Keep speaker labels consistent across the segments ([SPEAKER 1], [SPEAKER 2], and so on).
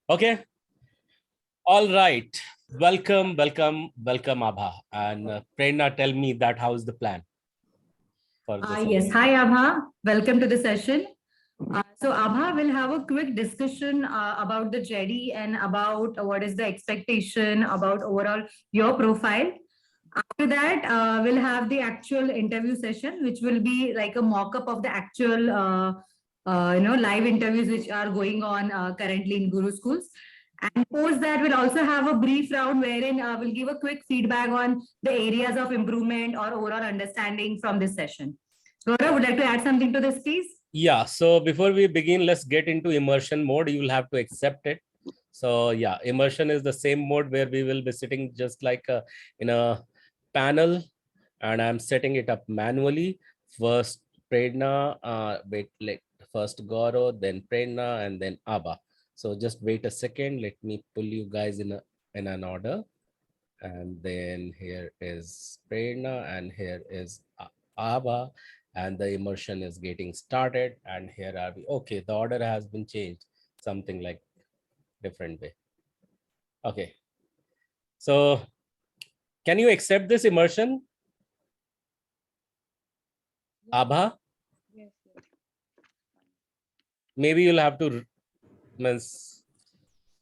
[SPEAKER 1] Okay. All right. Welcome, Abha. And Prerna, tell me that how is the plan for this?
[SPEAKER 2] Yes. Hi, Abha. Welcome to the session. So, Abha will have a quick discussion about the JD and about what is the expectation about overall your profile. After that, we'll have the actual interview session, which will be like a mock-up of the actual, live interviews which are going on currently in Guru Schools. And post that, we'll also have a brief round wherein we'll give a quick feedback on the areas of improvement or overall understanding from this session. Gaurav, would like to add something to this, please?
[SPEAKER 1] Yeah. So before we begin, let's get into immersion mode. You will have to accept it. So yeah, immersion is the same mode where we will be sitting just like in a panel, and I'm setting it up manually. First Prerna, first Gaurav, then Prerna, and then Abha. So just wait a second. Let me pull you guys in an order. And then here is Prerna, and here is Abha, and the immersion is getting started. And here are we. Okay, the order has been changed, something like different way. Okay, so can you accept this immersion, Abha?
[SPEAKER 3] Yes.
[SPEAKER 1] Maybe you'll have to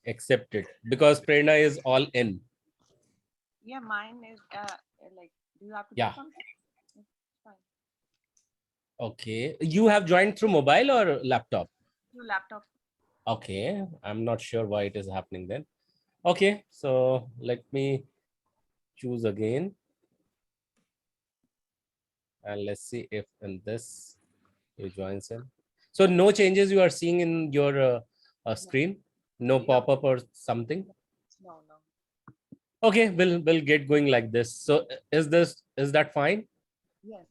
[SPEAKER 1] accept it because Prerna is all in.
[SPEAKER 3] Yeah, mine is like, do you have to
[SPEAKER 1] Yeah.
[SPEAKER 3] do something? It's fine.
[SPEAKER 1] Okay, you have joined through mobile or laptop?
[SPEAKER 3] Through laptop.
[SPEAKER 1] Okay, I'm not sure why it is happening then. Okay, so let me choose again. And let's see if in this you join in. So no changes you are seeing in your screen? No pop-up or something?
[SPEAKER 3] No.
[SPEAKER 1] Okay, we'll get going like this. So is that fine?
[SPEAKER 3] Yes.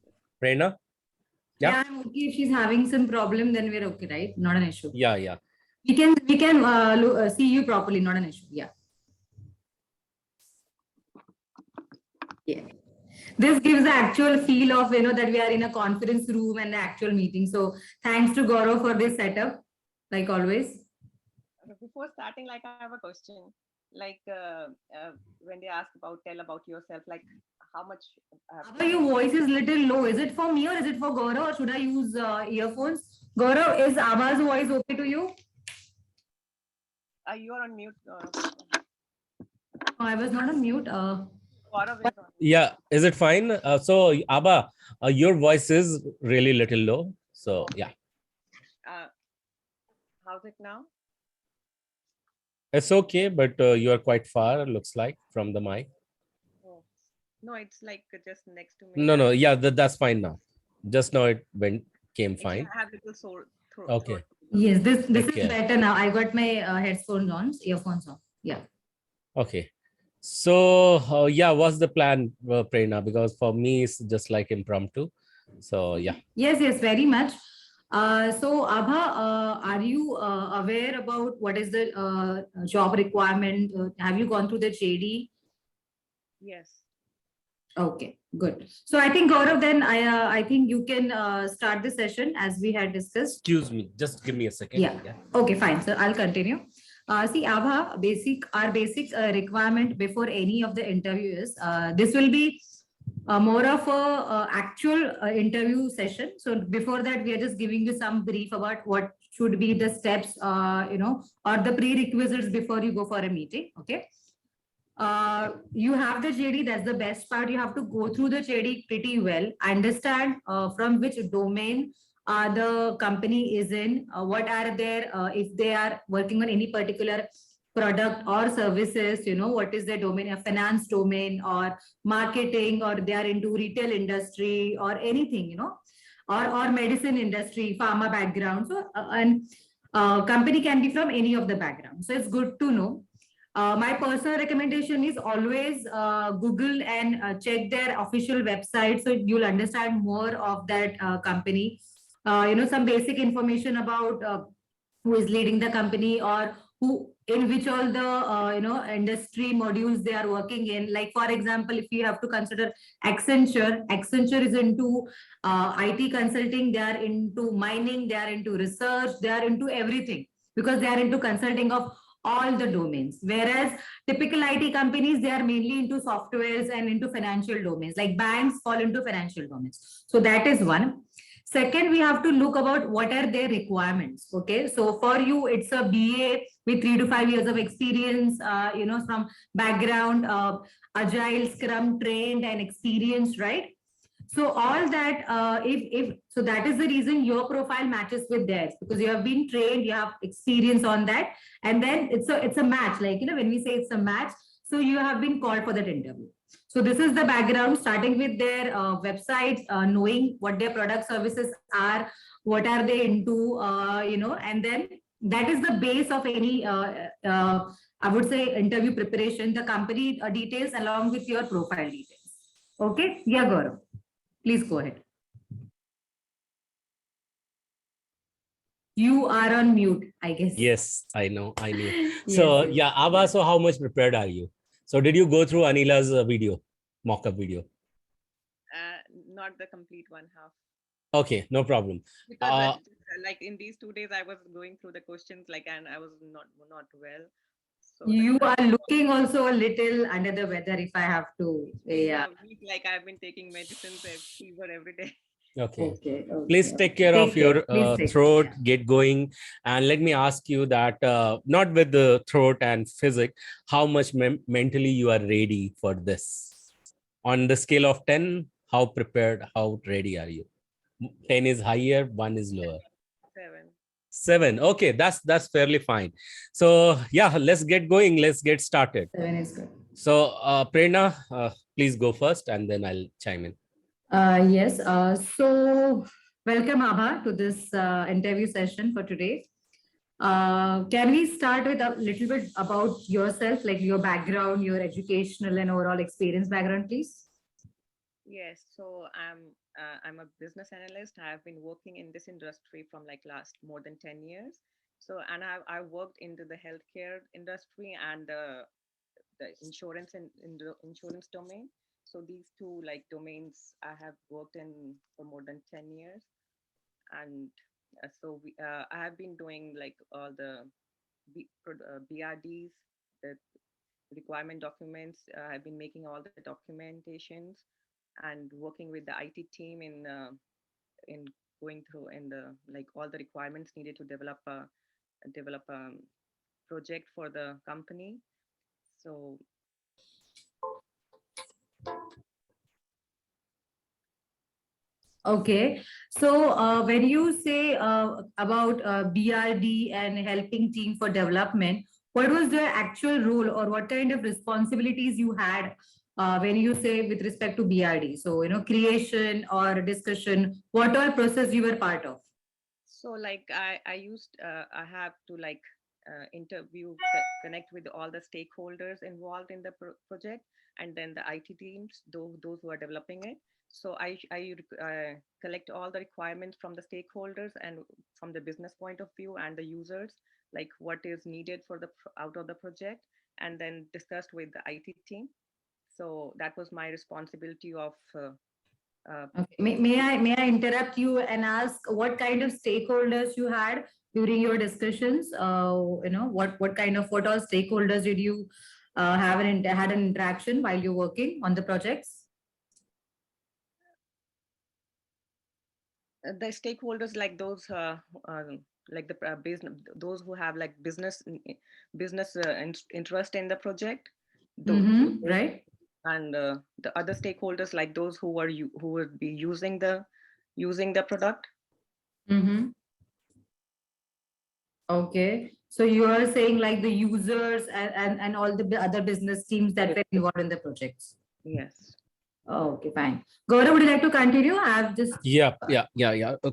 [SPEAKER 1] Prerna?
[SPEAKER 2] Yeah, I'm okay. If she's having some problem, then we're okay, right? Not an issue.
[SPEAKER 1] Yeah.
[SPEAKER 2] We can see you properly, not an issue. Yeah. This gives the actual feel of that we are in a conference room and the actual meeting. So thanks to Gaurav for this setup, like always.
[SPEAKER 3] Before starting, like, I have a question. Like, when they ask tell about yourself, like how much.
[SPEAKER 2] Abha, your voice is little low. Is it for me or is it for Gaurav, or should I use earphones? Gaurav, is Abha's voice okay to you?
[SPEAKER 3] You are on mute.
[SPEAKER 2] I was not on mute.
[SPEAKER 3] Gaurav is on.
[SPEAKER 1] Yeah, is it fine? So Abha, your voice is really little low. So yeah.
[SPEAKER 3] How's it now?
[SPEAKER 1] It's okay, but you are quite far, looks like, from the mic.
[SPEAKER 3] Oh. No, it's like just next to me.
[SPEAKER 1] No. Yeah, that's fine now. Just now it came fine.
[SPEAKER 3] I have a little sore throat.
[SPEAKER 1] Okay.
[SPEAKER 2] Yes, this is better now. I got my headphones on, earphones on. Yeah.
[SPEAKER 1] Okay. So yeah, what's the plan, Prerna? Because for me, it's just like impromptu. So yeah.
[SPEAKER 2] Yes, very much. So Abha, are you aware about what is the job requirement? Have you gone through the JD?
[SPEAKER 3] Yes.
[SPEAKER 2] Okay, good. So I think Gaurav, then I think you can start the session as we had discussed.
[SPEAKER 1] Excuse me, just give me a second.
[SPEAKER 2] Yeah. Okay, fine. So I'll continue. See, Abha, our basic requirement before any of the interviews. This will be more of a actual interview session. So before that, we are just giving you some brief about what should be the steps, or the prerequisites before you go for a meeting. Okay. You have the JD. That's the best part. You have to go through the JD pretty well, understand from which domain the company is in, what are their, if they are working on any particular product or services, what is their domain, a finance domain or marketing, or they are into retail industry or anything, or medicine industry, pharma background. So, and company can be from any of the backgrounds. So it's good to know. My personal recommendation is always Google and check their official website so you'll understand more of that company. Some basic information about who is leading the company or who in which all the industry modules they are working in. Like for example, if you have to consider Accenture is into IT consulting, they are into mining, they are into research, they are into everything because they are into consulting of all the domains. Whereas typical IT companies, they are mainly into softwares and into financial domains, like banks fall into financial domains. So that is one. Second, we have to look about what are their requirements. Okay, so for you, it's a BA with 3 to 5 years of experience, from background, agile, Scrum trained and experienced, right? So all that, if so, that is the reason your profile matches with theirs, because you have been trained, you have experience on that, and then it's a match. Like, when we say it's a match, so you have been called for that interview. So this is the background, starting with their websites, knowing what their product services are, what are they into, and then that is the base of any, I would say, interview preparation, the company details along with your profile details. Okay, yeah, Gaurav. Please go ahead. You are on mute, I guess.
[SPEAKER 1] Yes, I know. I knew.
[SPEAKER 2] Yes,
[SPEAKER 1] So
[SPEAKER 2] yes.
[SPEAKER 1] yeah, Abha, so how much prepared are you? So did you go through Anila's video, mock-up video?
[SPEAKER 3] Not the complete one, half.
[SPEAKER 1] Okay, no problem.
[SPEAKER 3] Because like in these 2 days, I was going through the questions, like, and I was not well. So
[SPEAKER 2] You are looking also a little under the weather, if I have to. Yeah.
[SPEAKER 3] week, like I've been taking medicines, fever every day.
[SPEAKER 1] Okay.
[SPEAKER 2] Okay.
[SPEAKER 1] Please take care of your throat, get going. And let me ask you that, not with the throat and physics, how much mentally you are ready for this? On the scale of 10, how prepared, how ready are you? 10 is higher, 1 is lower.
[SPEAKER 3] 7.
[SPEAKER 1] 7. Okay, that's fairly fine. So yeah, let's get going. Let's get started.
[SPEAKER 2] 7 is good.
[SPEAKER 1] So Prerna, please go first and then I'll chime in.
[SPEAKER 2] Yes. So welcome, Abha, to this interview session for today. Can we start with a little bit about yourself, like your background, your educational and overall experience background, please?
[SPEAKER 3] Yes. So I'm a business analyst. I've been working in this industry from like last more than 10 years. So, and I worked into the healthcare industry and the insurance in the insurance domain. So these two like domains I have worked in for more than 10 years. And I have been doing like all the BRDs, the requirement documents. I've been making all the documentations and working with the IT team in going through in the like all the requirements needed to develop a project for the company. So
[SPEAKER 2] Okay. So when you say about BRD and helping team for development, what was their actual role or what kind of responsibilities you had when you say with respect to BRD? So, creation or discussion, what all process you were part of?
[SPEAKER 3] So like I have to like connect with all the stakeholders involved in the project, and then the IT teams, those who are developing it. So I collect all the requirements from the stakeholders and from the business point of view and the users, like what is needed for the out of the project, and then discussed with the IT team. So that was my responsibility of
[SPEAKER 2] Okay. May I interrupt you and ask what kind of stakeholders you had during your discussions? What all stakeholders did you had an interaction while you're working on the projects?
[SPEAKER 3] the stakeholders, like those like the business, those who have like business interest in the project,
[SPEAKER 2] Right.
[SPEAKER 3] and the other stakeholders, like those who would be using the product.
[SPEAKER 2] Mm-hmm. Okay. So you are saying like the users and all the other business teams that were involved in the projects.
[SPEAKER 3] Yes.
[SPEAKER 2] Oh, okay, fine. Gaurav, would you like to continue? I've just
[SPEAKER 1] Yeah.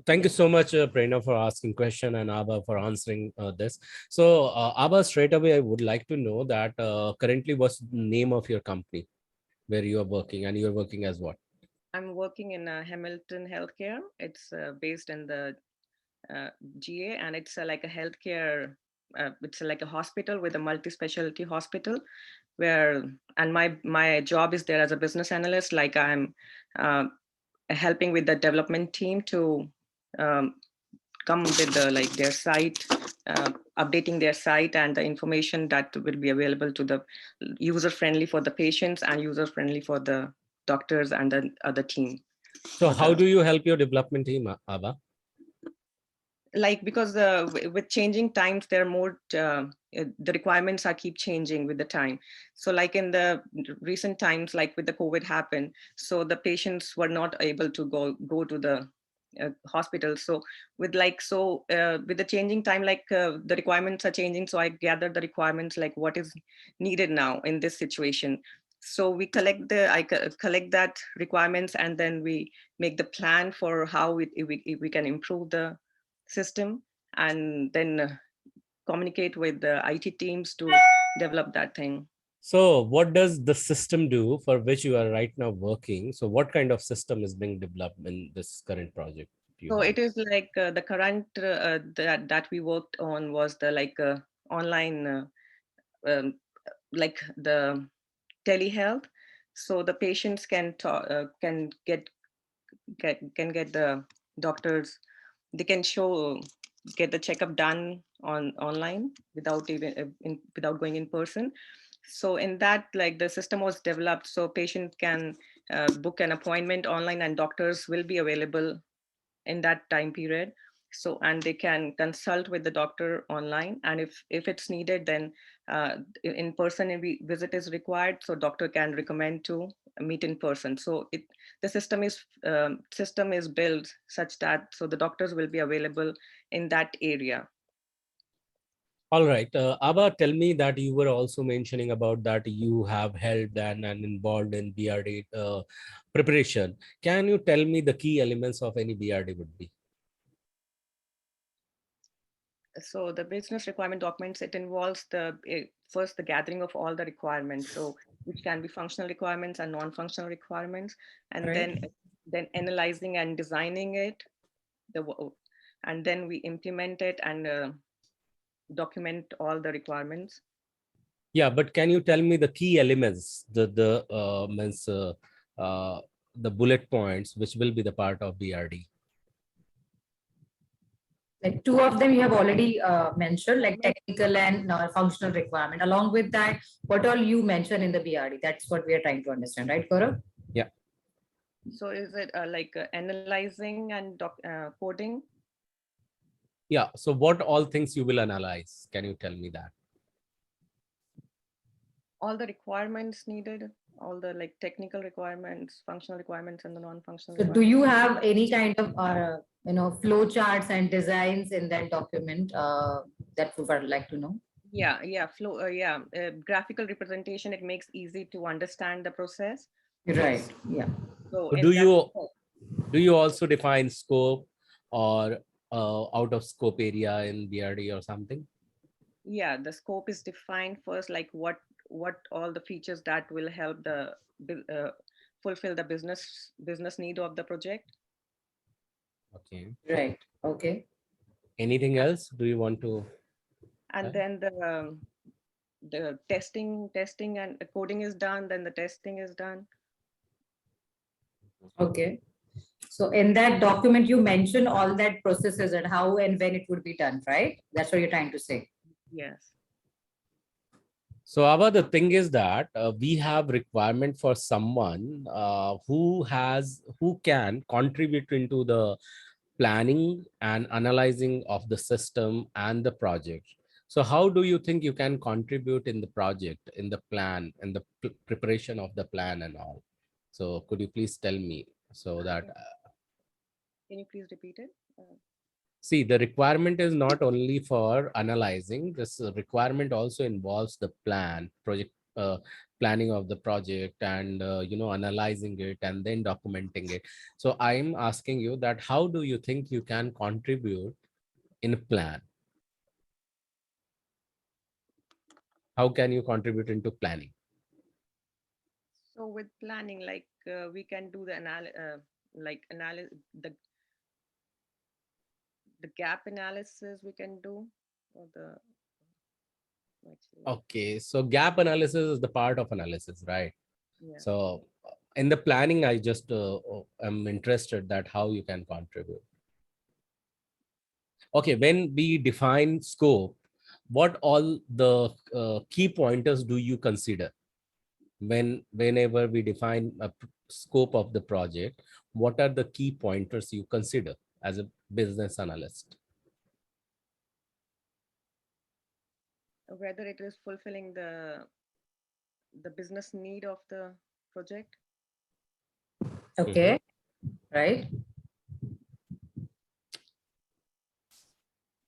[SPEAKER 1] Thank you so much, Prerna, for asking question and Abha for answering this. So Abha, straight away, I would like to know that currently what's the name of your company where you are working, and you are working as what?
[SPEAKER 3] I'm working in Hamilton Healthcare. It's based in the GA, and it's like a healthcare. It's like a hospital with a multi-specialty hospital, where and my job is there as a business analyst. Like I'm helping with the development team to come with the like their site updating their site and the information that will be available to the user friendly for the patients and user friendly for the doctors and the other team.
[SPEAKER 1] So how do you help your development team, Abha?
[SPEAKER 3] Like, because with changing times, there are more the requirements are keep changing with the time. So like in the recent times, like with the COVID happened, so the patients were not able to go to the hospital. So with with the changing time, like the requirements are changing, so I gather the requirements, like what is needed now in this situation. So we collect that requirements, and then we make the plan for how we can improve the system, and then communicate with the IT teams to develop that thing.
[SPEAKER 1] So what does the system do for which you are right now working? So what kind of system is being developed in this current project you
[SPEAKER 3] So
[SPEAKER 1] have?
[SPEAKER 3] it is like the current that we worked on was the online um, like the telehealth. So the patients can can get the doctors, they can get the checkup done online without even without going in person. So in that, like, the system was developed so patient can book an appointment online, and doctors will be available in that time period. So, and they can consult with the doctor online, and if it's needed, then in person visit is required, so doctor can recommend to meet in person. So the system is built such that so the doctors will be available in that area.
[SPEAKER 1] All right. Abha, tell me that you were also mentioning about that you have helped and involved in BRD preparation. Can you tell me the key elements of any BRD would be?
[SPEAKER 3] So the business requirement documents, it involves first the gathering of all the requirements, so which can be functional requirements and non-functional requirements, and
[SPEAKER 1] Right.
[SPEAKER 3] then analyzing and designing it, and then we implement it and document all the requirements.
[SPEAKER 1] Yeah, but can you tell me the key elements, the means the bullet points which will be the part of BRD?
[SPEAKER 2] Like two of them you have already mentioned, like technical and functional requirement. Along with that, what all you mentioned in the BRD? That's what we are trying to understand, right, Gaurav?
[SPEAKER 1] Yeah.
[SPEAKER 3] So is it analyzing and coding?
[SPEAKER 1] Yeah. So what all things you will analyze? Can you tell me that?
[SPEAKER 3] All the requirements needed, all the like technical requirements, functional requirements, and the non-functional
[SPEAKER 2] So do
[SPEAKER 3] requirements.
[SPEAKER 2] you have any kind of flow charts and designs in that document that we would like to know?
[SPEAKER 3] Yeah, flow. Graphical representation. It makes easy to understand the process.
[SPEAKER 2] Right. Yeah.
[SPEAKER 3] So
[SPEAKER 1] So
[SPEAKER 3] in that,
[SPEAKER 1] do you also define scope or out of scope area in BRD or something?
[SPEAKER 3] yeah, the scope is defined first, like what all the features that will help the fulfill the business need of the project.
[SPEAKER 1] Okay.
[SPEAKER 2] Right. Okay.
[SPEAKER 1] Anything else? Do you want to?
[SPEAKER 3] And then the testing and coding is done. Then the testing is done.
[SPEAKER 2] Okay. So in that document, you mention all that processes and how and when it would be done, right? That's what you're trying to say.
[SPEAKER 3] Yes.
[SPEAKER 1] So, Abha, the thing is that we have requirement for someone who can contribute into the planning and analyzing of the system and the project. So, how do you think you can contribute in the project, in the plan, in the preparation of the plan and all? So, could you please tell me so that
[SPEAKER 3] Can you please repeat it?
[SPEAKER 1] see, the requirement is not only for analyzing, this requirement also involves the project planning of the project and, analyzing it and then documenting it. So I'm asking you that how do you think you can contribute in a plan? How can you contribute into planning?
[SPEAKER 3] So with planning, like we can do the analysis, the gap analysis we can do, or the actually,
[SPEAKER 1] Okay, so gap analysis is the part of analysis, right?
[SPEAKER 3] yeah.
[SPEAKER 1] So in the planning, I just am interested that how you can contribute. Okay, when we define scope, what all the key pointers do you consider whenever we define a scope of the project? What are the key pointers you consider as a business analyst?
[SPEAKER 3] Whether it is fulfilling the business need of the project.
[SPEAKER 2] Okay, right.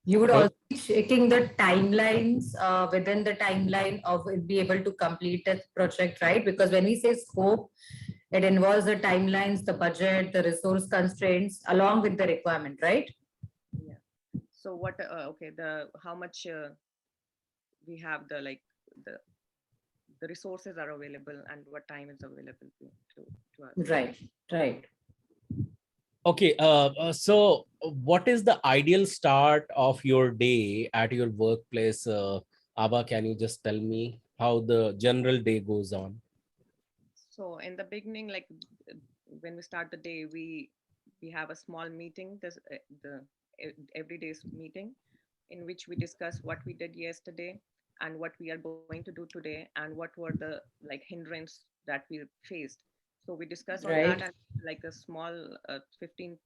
[SPEAKER 2] You would
[SPEAKER 1] Oh,
[SPEAKER 2] also be checking the timelines within the timeline of be able to complete a project, right? Because when we say scope, it involves the timelines, the budget, the resource constraints, along with the requirement, right?
[SPEAKER 3] Yeah. So what? Okay. The how much we have the the resources are available and what time is available to us.
[SPEAKER 2] Right, right.
[SPEAKER 1] okay. So what is the ideal start of your day at your workplace? Abha, can you just tell me how the general day goes on?
[SPEAKER 3] So in the beginning, uh, when we start the day, we have a small meeting, the everyday's meeting, in which we discuss what we did yesterday and what we are going to do today and what were the like hindrance that we faced. So we discuss on that,
[SPEAKER 2] Right.
[SPEAKER 3] and like a small 15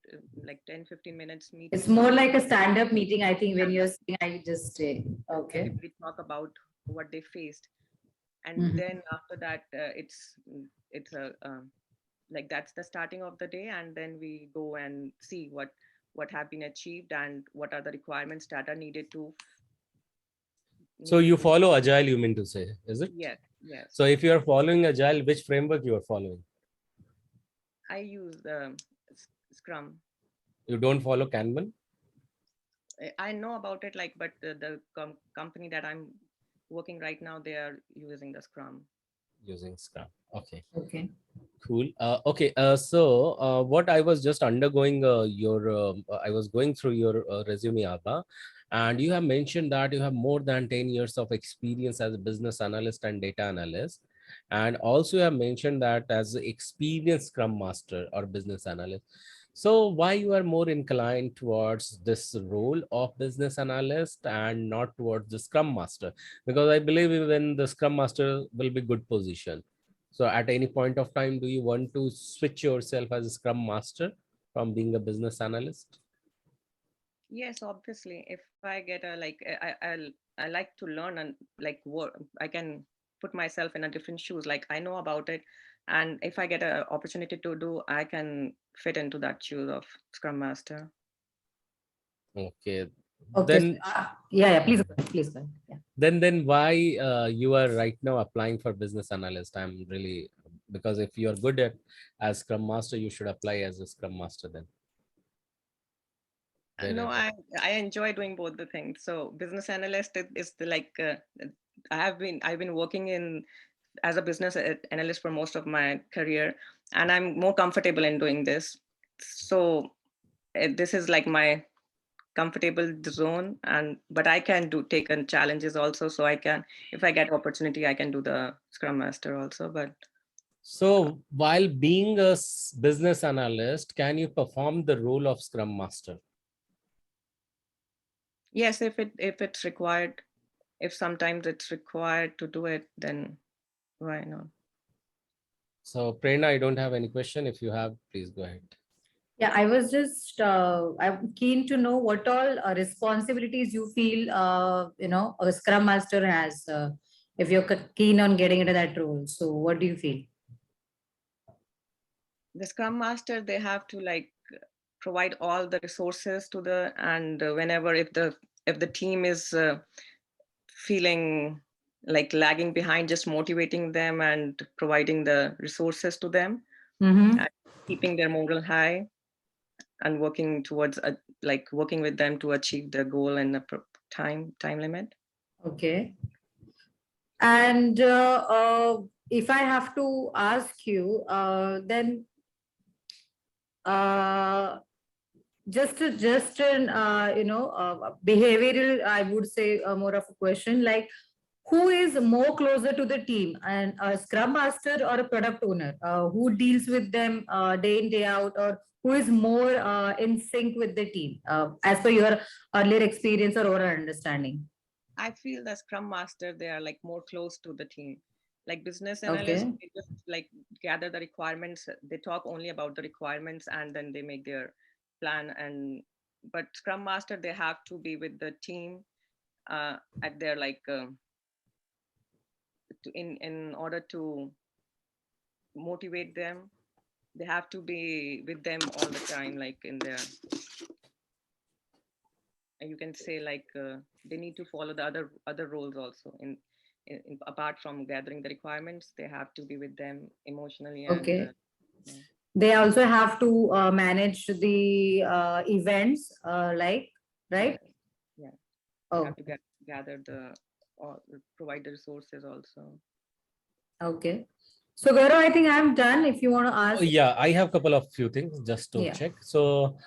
[SPEAKER 3] like 10-15 minutes
[SPEAKER 2] It's
[SPEAKER 3] meeting
[SPEAKER 2] more
[SPEAKER 3] where
[SPEAKER 2] like a stand-up meeting, I think, when you're saying I just say, okay.
[SPEAKER 3] everybody talk about what they faced, and
[SPEAKER 2] Mhm.
[SPEAKER 3] then after that it's a like that's the starting of the day, and then we go and see what have been achieved and what are the requirements that are
[SPEAKER 1] So
[SPEAKER 3] needed
[SPEAKER 1] you
[SPEAKER 3] to.
[SPEAKER 1] follow Agile, you mean to say, is it?
[SPEAKER 3] Yes, yes.
[SPEAKER 1] So if you are following Agile, which framework you are following?
[SPEAKER 3] I use Scrum.
[SPEAKER 1] You don't follow Kanban?
[SPEAKER 3] I know about it, like, but the company that I'm working right now, they are using the Scrum.
[SPEAKER 1] Using Scrum. Okay,
[SPEAKER 2] Okay.
[SPEAKER 1] cool. Okay, so what I was just undergoing I was going through your resume, Abha, and you have mentioned that you have more than 10 years of experience as a business analyst and data analyst. And also you have mentioned that as an experienced Scrum Master or business analyst. So why you are more inclined towards this role of business analyst and not towards the Scrum Master? Because I believe even the Scrum Master will be good position. So at any point of time, do you want to switch yourself as a Scrum Master from being a business analyst?
[SPEAKER 3] Yes, obviously. If I get a like, I like to learn and like work. I can put myself in a different shoes. Like I know about it, and if I get an opportunity to do, I can fit into that shoes of Scrum Master.
[SPEAKER 1] Okay,
[SPEAKER 2] Okay. So,
[SPEAKER 1] then
[SPEAKER 2] yeah, yeah. Please go ahead. Please go ahead. Yeah.
[SPEAKER 1] then why you are right now applying for business analyst? I'm really, because if you are good at as Scrum Master, you should apply as a Scrum Master then.
[SPEAKER 3] No,
[SPEAKER 1] Wherever.
[SPEAKER 3] I enjoy doing both the things. So business analyst is the like I've been working in as a business analyst for most of my career, and I'm more comfortable in doing this. So this is like my comfortable zone, and but I can do take on challenges also. So I can, if I get opportunity, I can do the Scrum Master also. But
[SPEAKER 1] So while being a business analyst, can you perform the role of Scrum Master?
[SPEAKER 3] yes, if it's required, if sometimes it's required to do it, then why not?
[SPEAKER 1] So Prerna, I don't have any question. If you have, please go ahead.
[SPEAKER 2] Yeah, I was just I'm keen to know what all responsibilities you feel a Scrum Master has if you're keen on getting into that role. So what do you feel?
[SPEAKER 3] The Scrum Master, they have to like provide all the resources to the, and whenever if the team is feeling like lagging behind, just motivating them and providing the resources to them
[SPEAKER 2] Mm-hmm.
[SPEAKER 3] and keeping their morale high and working towards like working with them to achieve the goal and the time limit.
[SPEAKER 2] Okay. And if I have to ask you, then uh, just an behavioral, I would say more of a question like who is more closer to the team, and a Scrum Master or a product owner? Who deals with them day in day out, or who is more in sync with the team as per your earlier experience or overall understanding?
[SPEAKER 3] I feel the Scrum Master, they are like more close to the team. Like business analysts,
[SPEAKER 2] Okay.
[SPEAKER 3] they just like gather the requirements. They talk only about the requirements and then they make their plan. And but Scrum Master, they have to be with the team at their like in order to motivate them. They have to be with them all the time, like in their, you can say like they need to follow the other roles also in apart from gathering the requirements, they have to be with them emotionally and
[SPEAKER 2] Okay.
[SPEAKER 3] yeah.
[SPEAKER 2] They also have to manage the events, like,
[SPEAKER 3] Yes,
[SPEAKER 2] right?
[SPEAKER 3] yeah, they have
[SPEAKER 2] Oh,
[SPEAKER 3] to gather the or provide the resources also.
[SPEAKER 2] okay. So, Gaurav, I think I'm done. If you want to
[SPEAKER 1] Oh,
[SPEAKER 2] ask,
[SPEAKER 1] yeah, I have couple of few things just to
[SPEAKER 2] yeah.
[SPEAKER 1] check. So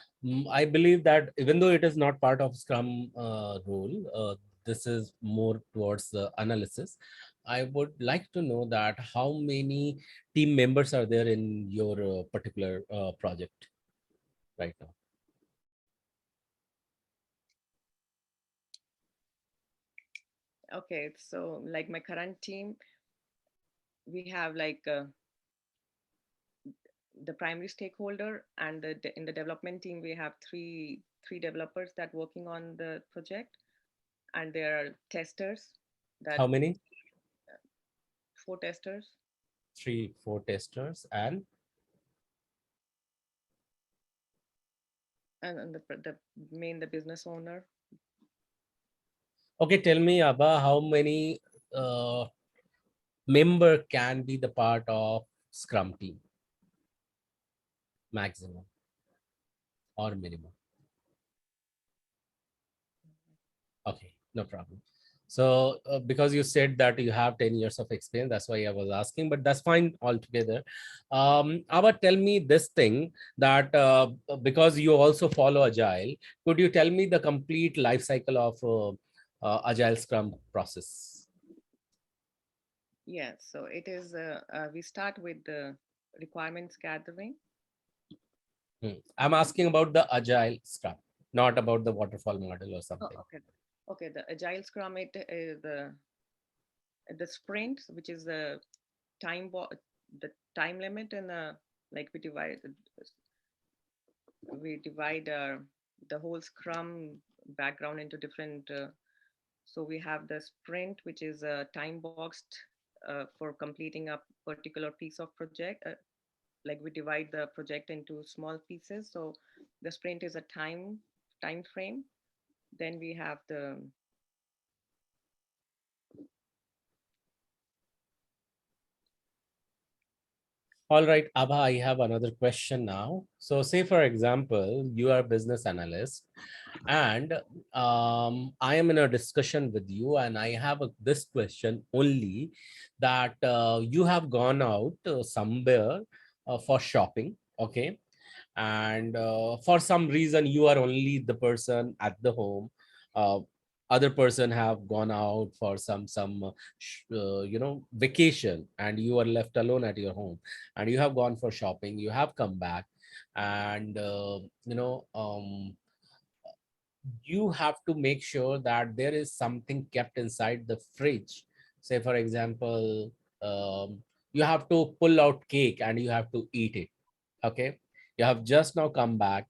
[SPEAKER 1] I believe that even though it is not part of Scrum role, this is more towards the analysis. I would like to know that how many team members are there in your particular project right now?
[SPEAKER 3] Okay, so like my current team, we have like the primary stakeholder and in the development team we have three developers that working on the project, and there are testers that
[SPEAKER 1] How many?
[SPEAKER 3] four testers,
[SPEAKER 1] Three, four testers, and
[SPEAKER 3] and the main the business owner.
[SPEAKER 1] okay. Tell me, Abha, how many uh, member can be the part of Scrum team maximum or minimum? Okay, no problem. So, because you said that you have 10 years of experience, that's why I was asking, but that's fine altogether. Ava, tell me this thing that because you also follow Agile, could you tell me the complete life cycle of Agile Scrum process?
[SPEAKER 3] Yeah, so it is we start with the requirements gathering.
[SPEAKER 1] I'm asking about the Agile Scrum, not about the waterfall model or
[SPEAKER 3] Oh,
[SPEAKER 1] something.
[SPEAKER 3] okay. Okay, the agile scrum, it is the sprint, which is the time limit, and like we divide the whole scrum background into different so we have the sprint, which is time boxed for completing a particular piece of project. Like we divide the project into small pieces, so the sprint is a time frame. Then we have the
[SPEAKER 1] All right, Abha, I have another question now. So, say for example, you are a business analyst, and I am in a discussion with you, and I have this question only that you have gone out somewhere for shopping, okay, and for some reason you are only the person at the home. Uh, other person have gone out for vacation, and you are left alone at your home, and you have gone for shopping, you have come back, and you have to make sure that there is something kept inside the fridge. Say for example, you have to pull out cake and you have to eat it, okay. You have just now come back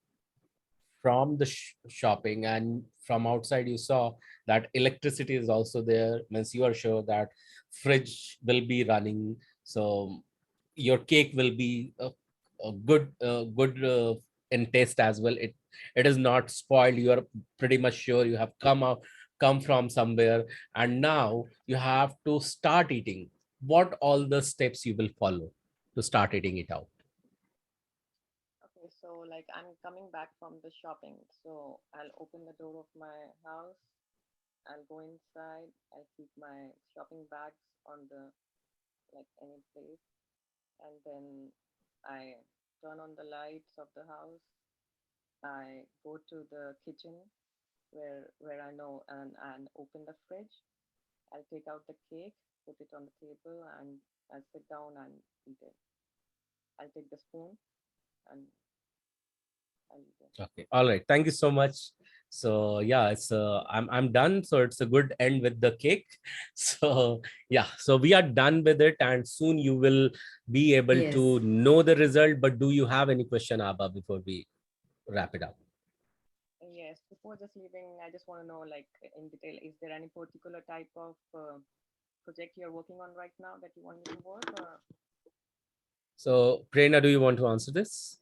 [SPEAKER 1] from the shopping, and from outside you saw that electricity is also there, means you are sure that fridge will be running, so your cake will be a good in taste as well. It is not spoiled. You are pretty much sure you have come from somewhere, and now you have to start eating. What all the steps you will follow to start eating it out?
[SPEAKER 3] okay, so like I'm coming back from the shopping, so I'll open the door of my house. I'll go inside. I'll keep my shopping bags on the like any place, and then I turn on the lights of the house. I go to the kitchen where I know, and open the fridge. I'll take out the cake, put it on the table, and I'll sit down and eat it. I'll take the spoon and I'll leave it.
[SPEAKER 1] Okay. All right. Thank you so much. So yeah, it's I'm done. So it's a good end with the cake. So yeah, so we are done with it, and soon you will be able
[SPEAKER 2] Yes.
[SPEAKER 1] to know the result. But do you have any question, Abba, before we wrap it up?
[SPEAKER 3] Yes, before just leaving, I just want to know, like, in detail, is there any particular type of project you're working on right now that you want me to work? Or
[SPEAKER 1] So Prerna, do you want to answer this?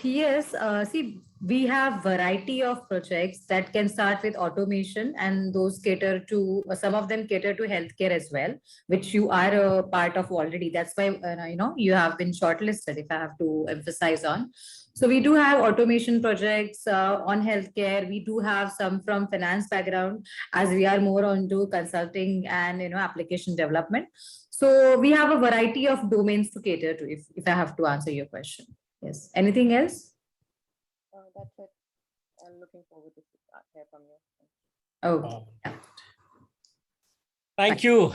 [SPEAKER 2] Yes. See, we have variety of projects that can start with automation, and those cater to some of them cater to healthcare as well, which you are a part of already. That's why you have been shortlisted. If I have to emphasize on, so we do have automation projects on healthcare. We do have some from finance background, as we are more onto consulting and application development. So we have a variety of domains to cater to. If I have to answer your question. Yes. Anything else?
[SPEAKER 3] that's it. I'm looking forward to hear from you.
[SPEAKER 2] Okay.
[SPEAKER 1] Um, Thank you.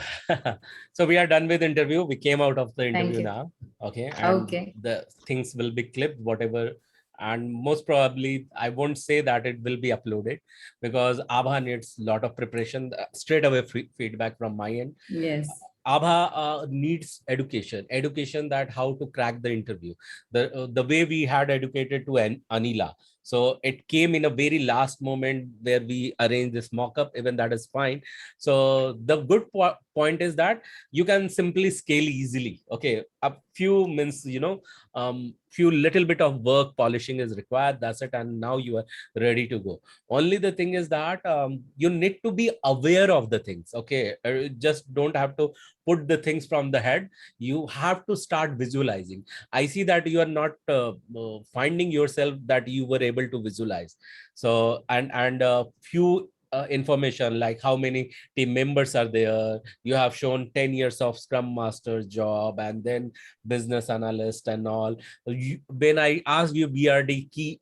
[SPEAKER 1] So we are done with interview. We came out of the
[SPEAKER 2] Thank
[SPEAKER 1] interview
[SPEAKER 2] you.
[SPEAKER 1] now. Okay. And
[SPEAKER 2] Okay.
[SPEAKER 1] the things will be clipped, whatever. And most probably, I won't say that it will be uploaded because Abha needs a lot of preparation. Straight away feedback from my end.
[SPEAKER 2] Yes.
[SPEAKER 1] Abha needs education that how to crack the interview. The way we had educated to Anila. So it came in a very last moment where we arranged this mock-up. Even that is fine. So the good point is that you can simply scale easily. Okay, a few means few little bit of work polishing is required. That's it, and now you are ready to go. Only the thing is that you need to be aware of the things. Okay, just don't have to put the things from the head. You have to start visualizing. I see that you are not finding yourself that you were able to visualize. So and few information like how many team members are there. You have shown 10 years of scrum master's job and then business analyst and all. When I asked you BRD key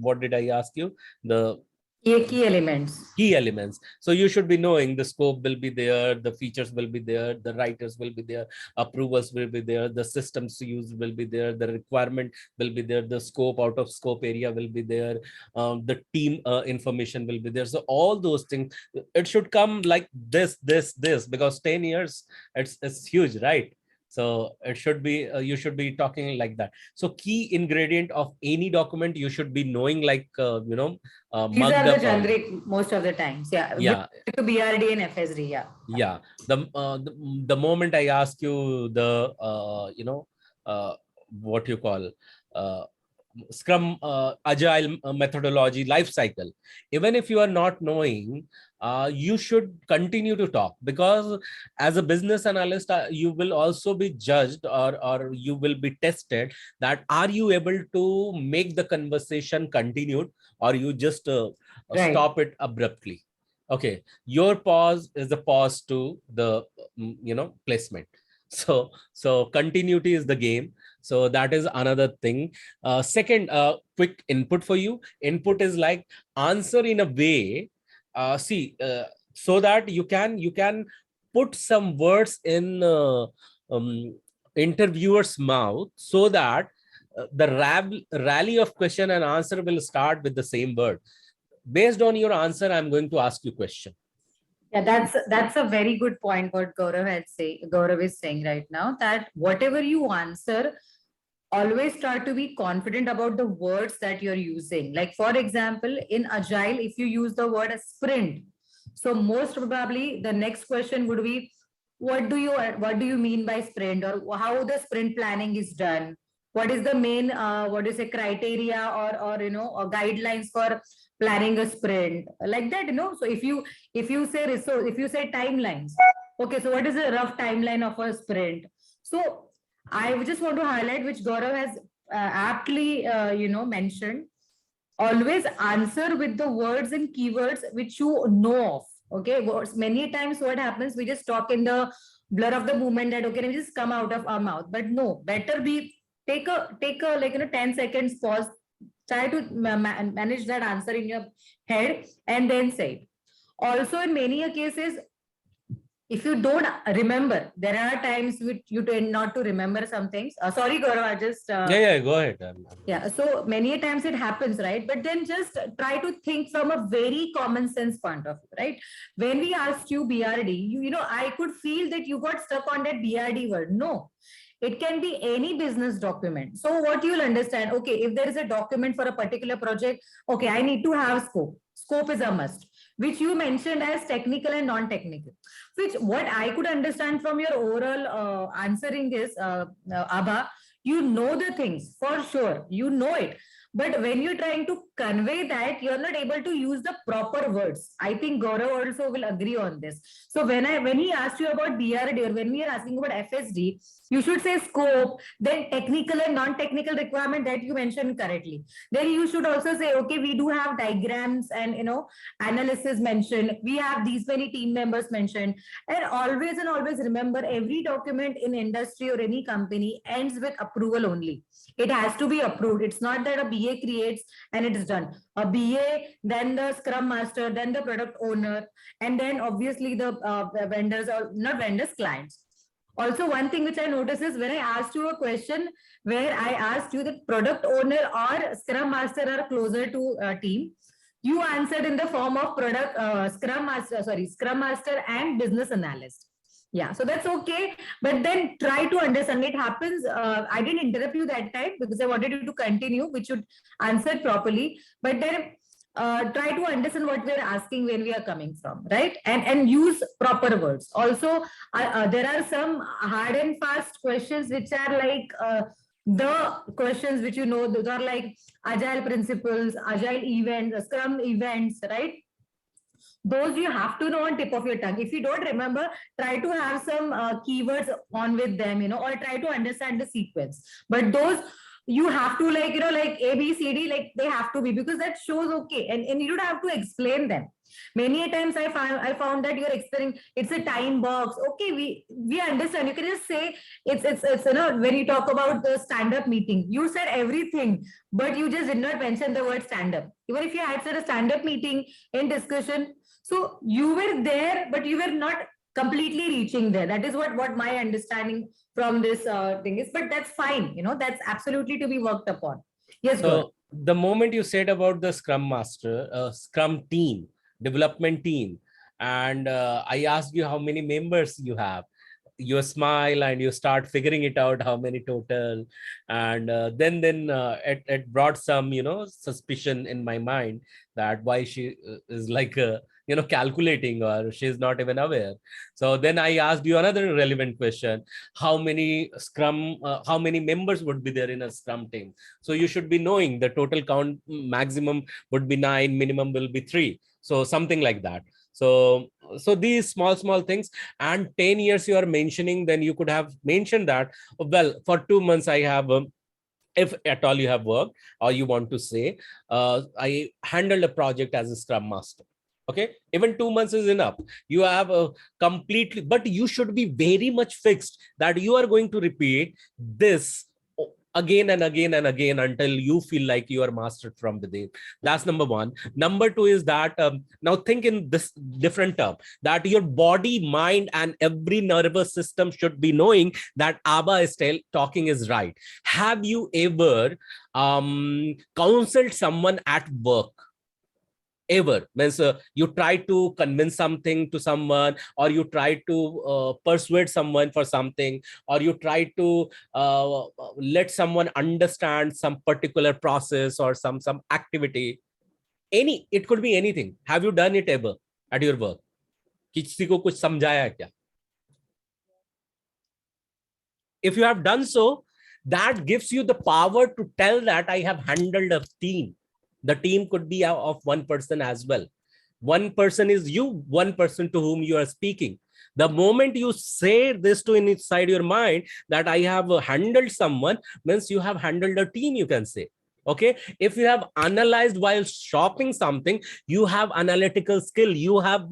[SPEAKER 1] what did I ask you? The
[SPEAKER 2] Key elements.
[SPEAKER 1] key elements. So you should be knowing the scope will be there, the features will be there, the writers will be there, approvers will be there, the systems used will be there, the requirement will be there, the scope out of scope area will be there, the team information will be there. So all those things, it should come like this, because 10 years, it's huge, right? So it should be, you should be talking like that. So key ingredient of any document, you should be knowing like,
[SPEAKER 2] These
[SPEAKER 1] mugged
[SPEAKER 2] are the
[SPEAKER 1] up.
[SPEAKER 2] generic most of the times. Yeah. With
[SPEAKER 1] Yeah,
[SPEAKER 2] to BRD and FSD. Yeah.
[SPEAKER 1] yeah. The moment I ask you the uh, what you call uh, Scrum agile methodology life cycle, even if you are not knowing, you should continue to talk, because as a business analyst, you will also be judged, or you will be tested that are you able to make the conversation continued, or you just
[SPEAKER 2] Right.
[SPEAKER 1] stop it abruptly. Okay, your pause is the pause to the placement. So continuity is the game. So that is another thing. Second, quick input for you. Input is like answer in a way, see, so that you can put some words in interviewer's mouth, so that the rally of question and answer will start with the same word. Based on your answer, I'm going to ask you question.
[SPEAKER 2] Yeah, that's a very good point. What Gaurav is saying right now, that whatever you answer, always try to be confident about the words that you're using. Like for example, in agile, if you use the word sprint, so most probably the next question would be, what do you mean by sprint, or how the sprint planning is done? What is the main what is a criteria, or guidelines for planning a sprint, like that, so if you say timelines, okay, so what is the rough timeline of a sprint? So I just want to highlight, which Gaurav has aptly, mentioned. Always answer with the words and keywords which you know of. Okay, many times what happens, we just talk in the blur of the moment that okay, let me just come out of our mouth. But no, better be take a 10 seconds pause. Try to manage that answer in your head and then say it. Also, in many cases, if you don't remember, there are times which you tend not to remember some things. Sorry, Gaurav, I just
[SPEAKER 1] Yeah, go ahead.
[SPEAKER 2] yeah. So many times it happens, right? But then just try to think from a very common sense point of view, right? When we asked you BRD, you know, I could feel that you got stuck on that BRD word. No, it can be any business document. So what you'll understand, okay, if there is a document for a particular project, okay, I need to have scope. Scope is a must, which you mentioned as technical and non-technical. Which what I could understand from your oral answering is, Abha, you know the things for sure, you know it, but when you're trying to convey that, you're not able to use the proper words. I think Gaurav also will agree on this. So when he asked you about BRD, or when we are asking about FSD, you should say scope, then technical and non-technical requirement that you mentioned correctly. Then you should also say, okay, we do have diagrams and, you know, analysis mentioned, we have these many team members mentioned. And always remember, every document in industry or any company ends with approval only. It has to be approved. It's not that a BA creates and it is done. A BA, then the Scrum Master, then the product owner, and then obviously the vendors, or not vendors, clients. Also, one thing which I noticed is when I asked you a question where I asked you the product owner or Scrum Master are closer to team, you answered in the form of product Scrum Master and business analyst. Yeah, so that's okay, but then try to understand. It happens, I didn't interrupt you that time because I wanted you to continue, which should answer properly, but then try to understand what we're asking, when we are coming from, right? And use proper words. Also, there are some hard and fast questions which are like the questions which, you know, those are like agile principles, agile events, scrum events, right? Those you have to know on tip of your tongue. If you don't remember, try to have some keywords on with them, you know, or try to understand the sequence. But those you have to, like, you know, like A, B, C, D, like they have to be, because that shows okay. And you don't have to explain them. Many times I found that you're explaining it's a time box. Okay, we understand. You can just say it's, you know, when you talk about the stand-up meeting, you said everything, but you just did not mention the word stand-up. Even if you had said a stand-up meeting in discussion, so you were there, but you were not completely reaching there. That is what my understanding from this thing is. But that's fine. You know, that's absolutely to be worked upon. Yes, Gaurav.
[SPEAKER 1] So the moment you said about the Scrum Master, Scrum team, development team, and I asked you how many members you have, you smile and you start figuring it out how many total, and then it brought some, you know, suspicion in my mind that why she is like you know, calculating, or she's not even aware. So then I asked you another relevant question: how many how many members would be there in a Scrum team? So you should be knowing the total count. Maximum would be 9, minimum will be 3, so something like that. So these small things. And 10 years you are mentioning, then you could have mentioned that, well, for 2 months I have if at all you have worked, or you want to say, I handled a project as a Scrum Master. Okay, even 2 months is enough. You have a completely, but you should be very much fixed that you are going to repeat this again and again and again until you feel like you are mastered from within. That's number one. Number two is that now think in this different term, that your body, mind, and every nervous system should be knowing that Abha is talking is right. Have you ever counseled someone at work? Ever? Means you try to convince something to someone, or you try to persuade someone for something, or you try to let someone understand some particular process or some activity. Any, it could be anything. Have you done it ever at your work? किसी को कुछ समझाया क्या? If you have done so, that gives you the power to tell that I have handled a team. The team could be of one person as well. One person is you, one person to whom you are speaking. The moment you say this to inside your mind that I have handled someone, means you have handled a team, you can say. Okay, if you have analyzed while shopping something, you have analytical skill, you have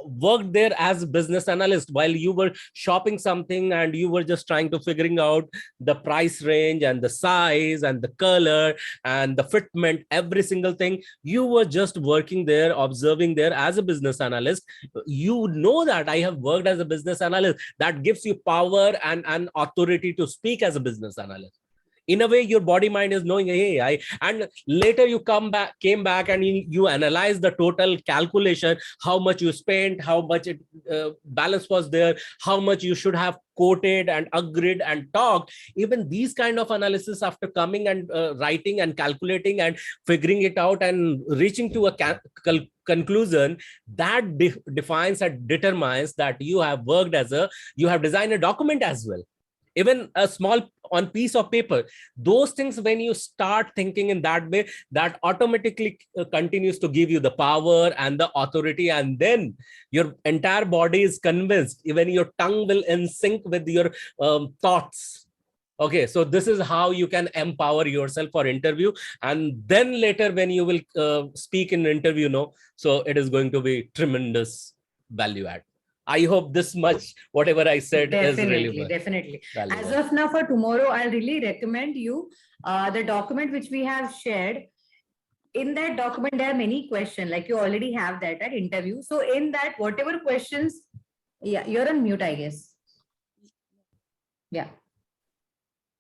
[SPEAKER 1] worked there as a business analyst while you were shopping something and you were just trying to figuring out the price range and the size and the color and the fitment, every single thing. You were just working there, observing there as a business analyst. You know that I have worked as a business analyst. That gives you power and authority to speak as a business analyst. In a way, your body mind is knowing, hey, and later you came back and you analyze the total calculation, how much you spent, how much balance was there, how much you should have quoted and agreed and talked. Even these kind of analysis, after coming and writing and calculating and figuring it out and reaching to a conclusion, that defines and determines that you have worked you have designed a document as well, even a small on piece of paper. Those things, when you start thinking in that way, that automatically continues to give you the power and the authority, and then your entire body is convinced, even your tongue will in sync with your thoughts. Okay, so this is how you can empower yourself for interview, and then later when you will speak in interview, so it is going to be tremendous value add. I hope this much, whatever I said, is really
[SPEAKER 2] definitely.
[SPEAKER 1] valuable.
[SPEAKER 2] As of now, for tomorrow, I'll really recommend you the document which we have shared. In that document, there are many questions, like you already have that at interview. So in that, whatever questions, yeah, you're on mute, I guess. Yeah.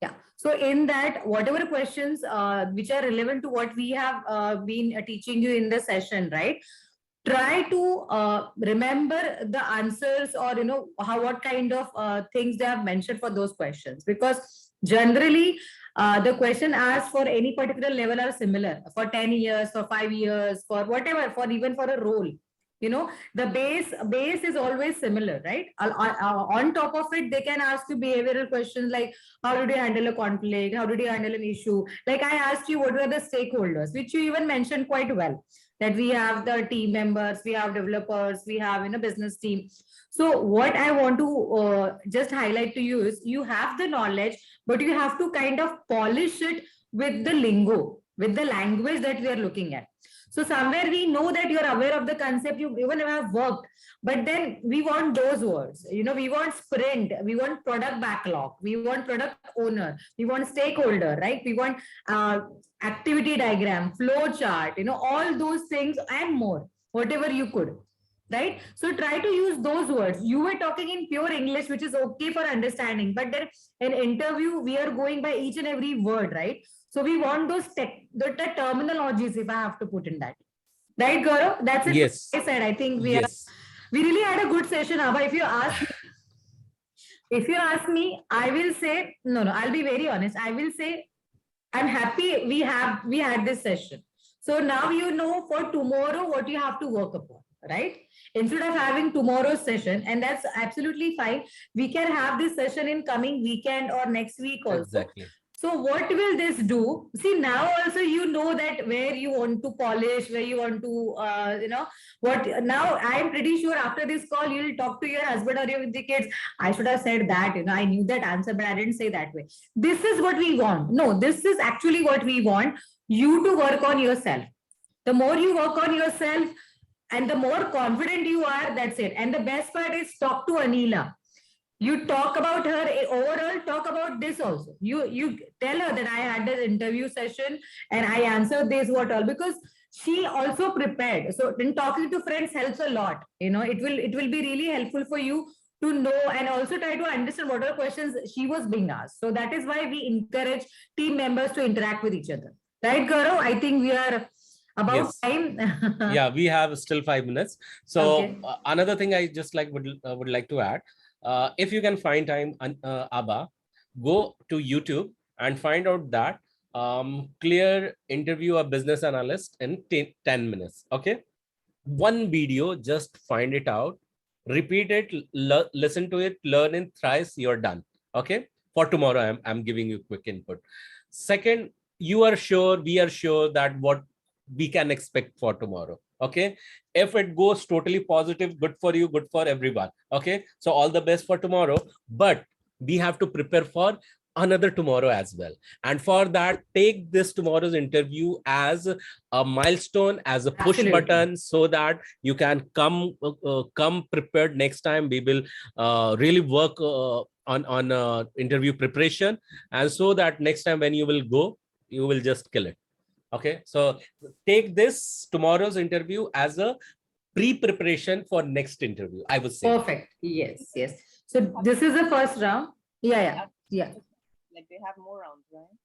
[SPEAKER 2] Yeah. So in that, whatever questions which are relevant to what we have been teaching you in the session, right? Try to remember the answers, or what kind of things they have mentioned for those questions, because generally the question asked for any particular level are similar for 10 years, for 5 years, for whatever, for even for a role. The base is always similar, right? On top of it, they can ask you behavioral questions like, how did you handle a conflict, how did you handle an issue? Like I asked you, what were the stakeholders, which you even mentioned quite well, that we have the team members, we have developers, we have in a business team. So what I want to just highlight to you is, you have the knowledge, but you have to kind of polish it with the lingo, with the language that we are looking at. So somewhere we know that you're aware of the concept, you even have worked, but then we want those words. We want sprint, we want product backlog, we want product owner, we want stakeholder, right? We want activity diagram, flow chart, all those things and more, whatever you could, right? So try to use those words. You were talking in pure English, which is okay for understanding, but then in interview, we are going by each and every word, right? So we want those the terminologies, if I have to put in that. Right, Gaurav? That's it.
[SPEAKER 1] Yes.
[SPEAKER 2] I said, I think we really had a good session, Abha. If you ask me, I will say, no, I'll be very honest. I will say, I'm happy we had this session. So now you know for tomorrow what you have to work upon, right? Instead of having tomorrow's session, and that's absolutely fine. We can have this session in coming weekend or next week also.
[SPEAKER 1] Exactly.
[SPEAKER 2] So what will this do? See, now also you know that where you want to polish, where you want to, what. Now I'm pretty sure after this call, you'll talk to your husband or with the kids. I should have said that, I knew that answer, but I didn't say that way. This is what we want. No, this is actually what we want. You to work on yourself. The more you work on yourself and the more confident you are, that's it. And the best part is, talk to Anila. You talk about her overall, talk about this also. You tell her that I had this interview session and I answered this, what all, because she also prepared. So then talking to friends helps a lot. It will be really helpful for you to know, and also try to understand what are questions she was being asked. So that is why we encourage team members to interact with each other. Right, Gaurav? I think we are about time.
[SPEAKER 1] Yeah, we have still 5 minutes. So another thing I just would like to add. If you can find time, Abha, go to YouTube and find out that clear interview a business analyst in 10 minutes. Okay, one video, just find it out, repeat it, listen to it, learn it thrice, you're done. Okay, for tomorrow I'm giving you quick input. Second, we are sure that what we can expect for tomorrow. Okay, if it goes totally positive, good for you, good for everyone. Okay, so all the best for tomorrow, but we have to prepare for another tomorrow as well. And for that, take this tomorrow's interview as a milestone, as a push
[SPEAKER 2] Absolutely.
[SPEAKER 1] button, so that you can come prepared next time. We will really work on interview preparation, and so that next time when you will go, you will just kill it. Okay, so take this tomorrow's interview as a pre-preparation for next interview, I would say.
[SPEAKER 2] Perfect. Yes, yes. So this is the first round. Yeah.
[SPEAKER 3] Like they have more rounds, right?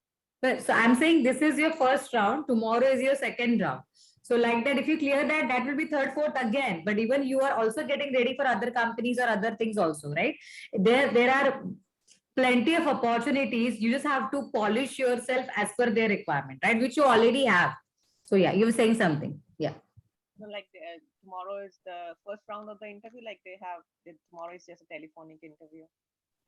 [SPEAKER 2] But so I'm saying this is your first round. Tomorrow is your second round. So like that, if you clear that, that will be third, fourth again. But even you are also getting ready for other companies or other things also, right? There are plenty of opportunities. You just have to polish yourself as per their requirement, right? Which you already have. So yeah, you were saying something. Yeah.
[SPEAKER 3] So like tomorrow is the first round of the interview. Like tomorrow is just a telephonic interview.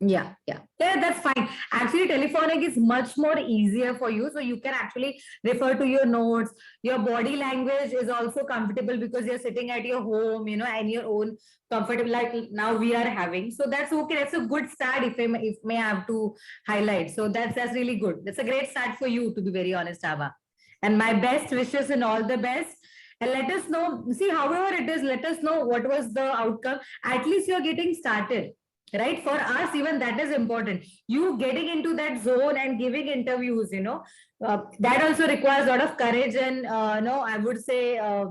[SPEAKER 2] Yeah, that's fine. Actually, telephonic is much more easier for you. So you can actually refer to your notes. Your body language is also comfortable because you're sitting at your home, and your own comfortable, like now we are having. So that's okay. That's a good start if may have to highlight. So that's really good. That's a great start for you, to be very honest, Abha. And my best wishes and all the best. And let us know, see, however it is, let us know what was the outcome. At least you're getting started. Right? For us, even that is important. You getting into that zone and giving interviews, that also requires a lot of courage and, I would say, a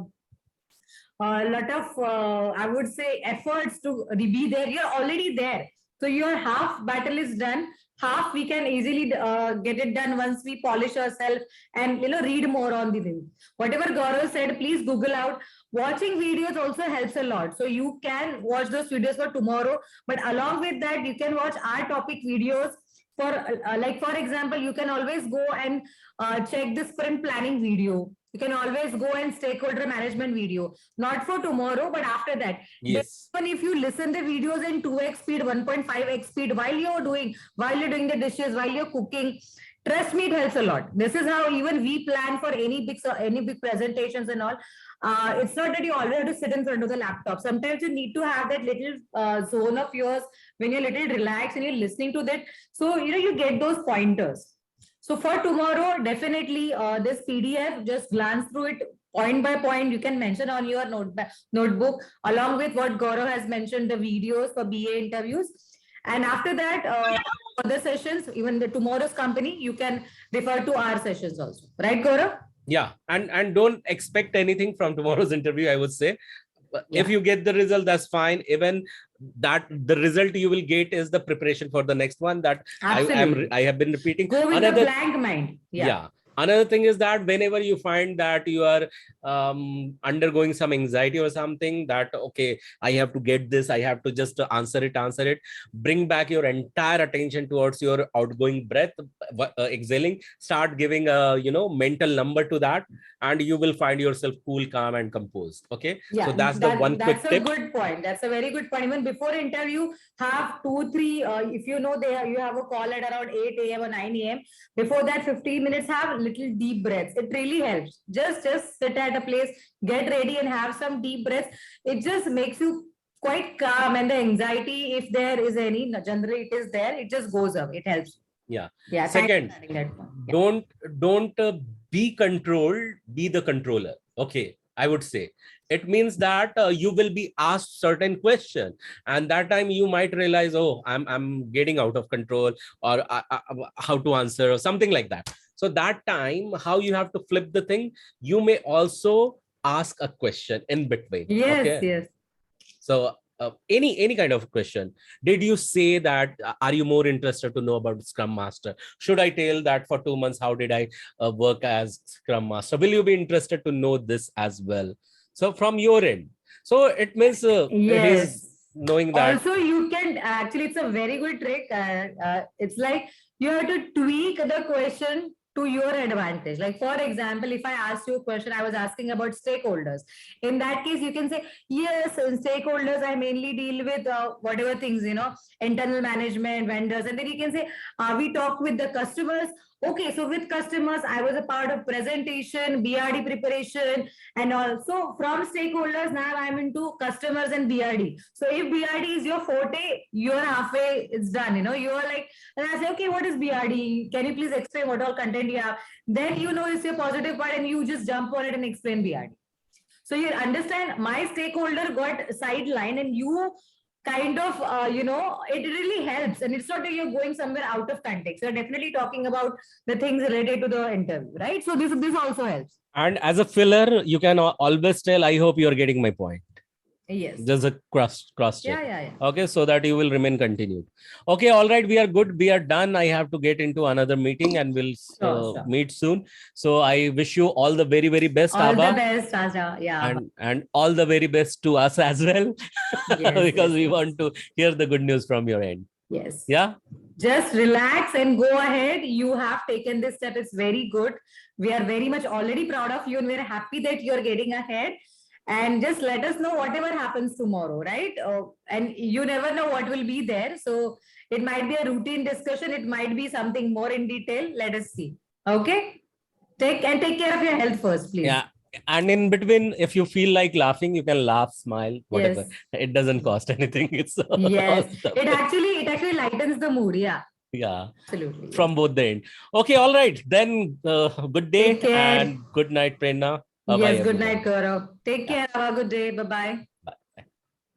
[SPEAKER 2] lot of, I would say, efforts to be there. You're already there. So your half battle is done. Half we can easily get it done once we polish ourselves and, read more on the thing. Whatever Gaurav said, please Google out. Watching videos also helps a lot. So you can watch those videos for tomorrow, but along with that, you can watch our topic videos for, like, for example, you can always go and check the sprint planning video. You can always go and stakeholder management video, not for tomorrow, but after that.
[SPEAKER 1] Yes.
[SPEAKER 2] Even if you listen the videos in 2x speed, 1.5x speed, while you're doing the dishes, while you're cooking, trust me, it helps a lot. This is how even we plan for any big presentations and all. It's not that you always have to sit in front of the laptop. Sometimes you need to have that little zone of yours when you're a little relaxed and you're listening to that. So, you get those pointers. So for tomorrow, definitely this PDF, just glance through it point by point. You can mention on your notebook, along with what Gaurav has mentioned, the videos for BA interviews. And after that, other sessions, even the tomorrow's company, you can refer to our sessions also. Right, Gaurav?
[SPEAKER 1] Yeah. And don't expect anything from tomorrow's interview, I would say. If you get the result, that's fine. Even that the result you will get is the preparation for the next one, that I have been repeating.
[SPEAKER 2] Go with the blank mind.
[SPEAKER 1] Yeah. Another thing is that whenever you find that you are undergoing some anxiety or something, that, okay, I have to get this, I have to just answer it, bring back your entire attention towards your outgoing breath, exhaling, start giving a, mental number to that, and you will find yourself cool, calm, and composed. Okay.
[SPEAKER 2] Yeah,
[SPEAKER 1] so that's the one quick tip.
[SPEAKER 2] That's a good point. That's a very good point. Even before interview, have 2-3, if you have a call at around 8 a.m. or 9 a.m. Before that, 15 minutes, have little deep breaths. It really helps. Just sit at a place, get ready and have some deep breaths. It just makes you quite calm, and the anxiety, if there is any, generally it is there, it just goes away. It helps.
[SPEAKER 1] Yeah.
[SPEAKER 2] Second,
[SPEAKER 1] don't be controlled, be the controller. Okay, I would say. It means that you will be asked certain question, and that time you might realize, oh, I'm getting out of control, or how to answer, or something like that. So that time, how you have to flip the thing, you may also ask a question in between.
[SPEAKER 2] Yes,
[SPEAKER 1] okay?
[SPEAKER 2] Yes.
[SPEAKER 1] So any kind of question. Did you say that, are you more interested to know about Scrum Master? Should I tell that for 2 months, how did I work as Scrum Master? Will you be interested to know this as well? So from your end. So it means
[SPEAKER 2] yes.
[SPEAKER 1] It is knowing that.
[SPEAKER 2] Also, you can actually, it's a very good trick. It's like you have to tweak the question to your advantage. Like, for example, if I asked you a question, I was asking about stakeholders. In that case, you can say, yes, in stakeholders, I mainly deal with whatever things, internal management, vendors. And then you can say, we talk with the customers. okay, so with customers, I was a part of presentation, BRD preparation, and also from stakeholders, now I'm into customers and BRD. So if BRD is your forte, you're halfway, it's done, you're like, and I say, okay, what is BRD? Can you please explain what all content you have? Then it's your positive part and you just jump on it and explain BRD. So you understand, my stakeholder got sidelined and you kind of, it really helps. And it's not that you're going somewhere out of context. You're definitely talking about the things related to the interview, right? So this also helps.
[SPEAKER 1] And as a filler, you can always tell, I hope you're getting my point.
[SPEAKER 2] Yes.
[SPEAKER 1] Just a cross check.
[SPEAKER 2] Yeah.
[SPEAKER 1] Okay, so that you will remain continued. Okay, all right, we are good. We are done. I have to get into another meeting and we'll
[SPEAKER 2] Sure.
[SPEAKER 1] meet soon. So I wish you all the very, very best,
[SPEAKER 2] All
[SPEAKER 1] Abha.
[SPEAKER 2] the best, Aja. Yeah.
[SPEAKER 1] And all the very best to us as well.
[SPEAKER 2] Yes,
[SPEAKER 1] because we
[SPEAKER 2] yes.
[SPEAKER 1] want to hear the good news from your end.
[SPEAKER 2] Yes.
[SPEAKER 1] Yeah.
[SPEAKER 2] Just relax and go ahead. You have taken this step. It's very good. We are very much already proud of you and we're happy that you're getting ahead. And just let us know whatever happens tomorrow, right? And you never know what will be there. So it might be a routine discussion. It might be something more in detail. Let us see. Okay? Take care of your health first, please.
[SPEAKER 1] Yeah. And in between, if you feel like laughing, you can laugh, smile, whatever.
[SPEAKER 2] Yes.
[SPEAKER 1] It doesn't cost anything. It's
[SPEAKER 2] yes. It actually lightens the mood. Yeah.
[SPEAKER 1] Yeah.
[SPEAKER 2] Absolutely.
[SPEAKER 1] From both the end. Okay. All right. Then good day
[SPEAKER 2] Take care.
[SPEAKER 1] and good night, Prerna. Bye-bye,
[SPEAKER 2] Yes. Good
[SPEAKER 1] everyone.
[SPEAKER 2] night, Gaurav. Take care. Have a good day. Bye-bye.